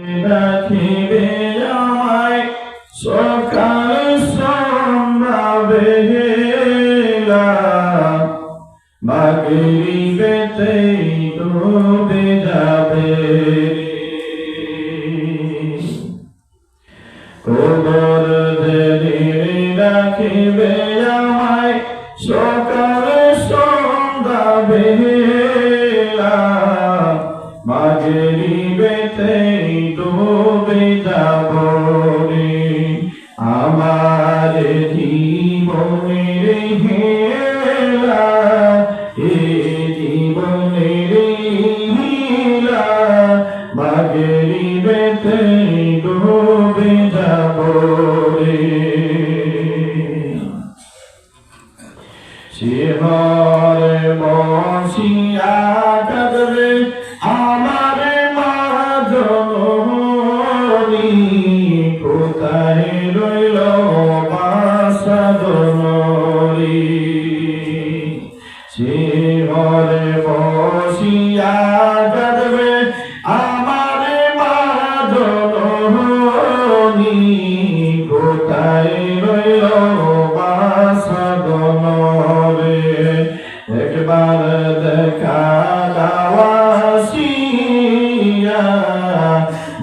রাখিবে আমায় সকাল সন্ধ্যা বেলা মাগরিবেতে ডুবে যাবে কবর দেরি রাখিবে আমায় সকাল সন্ধ্যা বেলা মাগরিবেতে ডুবে যাব রে আমার জীবনের হেলা জীবনের হেলা মাগরিবেতে ডুবে যাব রে শিহরে বসিয়া কাঁদবে আমার মা জননী কোথায় রইল বাসা জননী শিহরে বসিয়া কাঁদবে আমার মা জননী কোথায় রইল বাসা জননী একবার দেখা দাওয়াসিয়া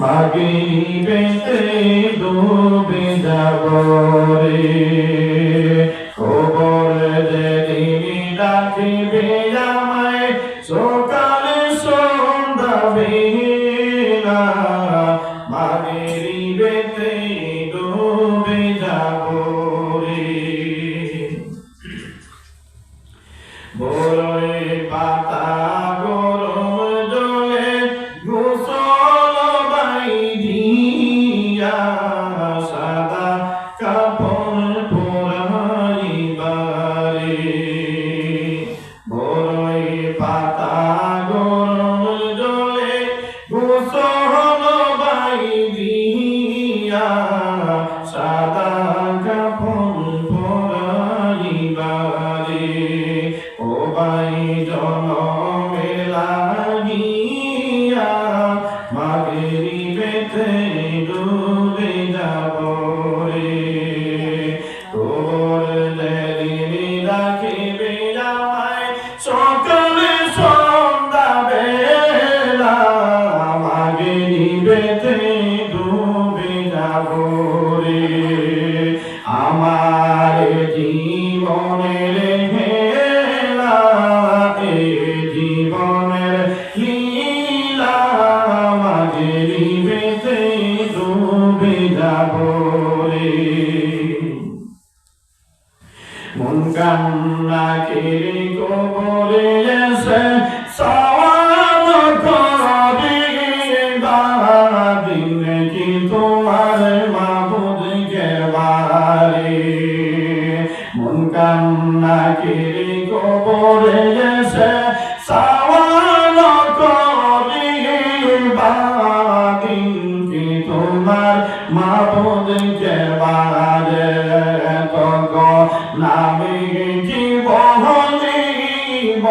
মাগরিবেতে ডুবে যাব রে কবর যেদিন ডাকিবে আমায় সকালে সন্ধ্যা বেলা মাগরিবেতে ডুবে যাব রে বরই পাতা গরম জলে গোসল বাইদিয়া সাদা কাপড় পরাইবারে বরই পাতা গরম জলে গোসল বাইদিয়া সাদা কাপড় পরাইবারে ও ভাই জনমে লাগিয়া মাগরিবেতে ডুবে যাব রে তোর যেদিন রাখিবে আমায় সকালে সন্ধ্যা বেলা মাগরিবেতে ডুবে যাব রে আমার জীবনের হেলা জীবনের লীলা মাগরিবেতে ডুবে যাব রে মন কান্না কেড়ে কবরে এসে সওয়াল করে দিন কি তোমার মাবুদ কেবারে মন কান্না কেড়ে কবরে এসে সওয়াল করে দিন কি তোমার মাবুদ কেবারে নামে জীবনিব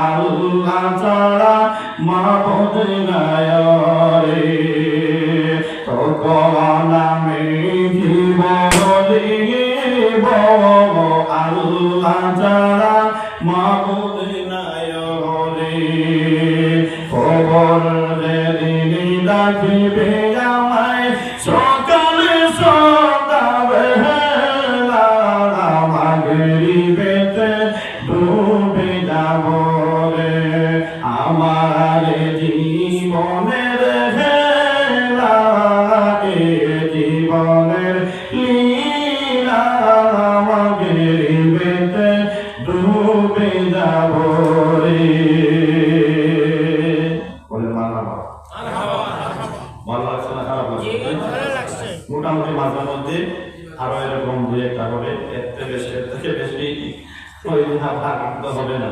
আল্লাহ ছাড়া মাবুদ নাই রে নামে জীবনিব আল্লাহ ছাড়া মাবুদ নাই রে খবর যেদিন ডাকিবে আমায় সকালে সন্ধ্যা বেলা মাগরিবেতে ডুবে যাব রে আমার জীবনের হেলা জীবনের লীলা মাগরিবেতে ডুবে যাব রে বলে মারহাবা ভালো লাগছে না খারাপ লাগছে মোটামুটি মাঝে মধ্যে আরো এরকম দুই একটা করে এর থেকে বেশি ওই ভাগ হবে না।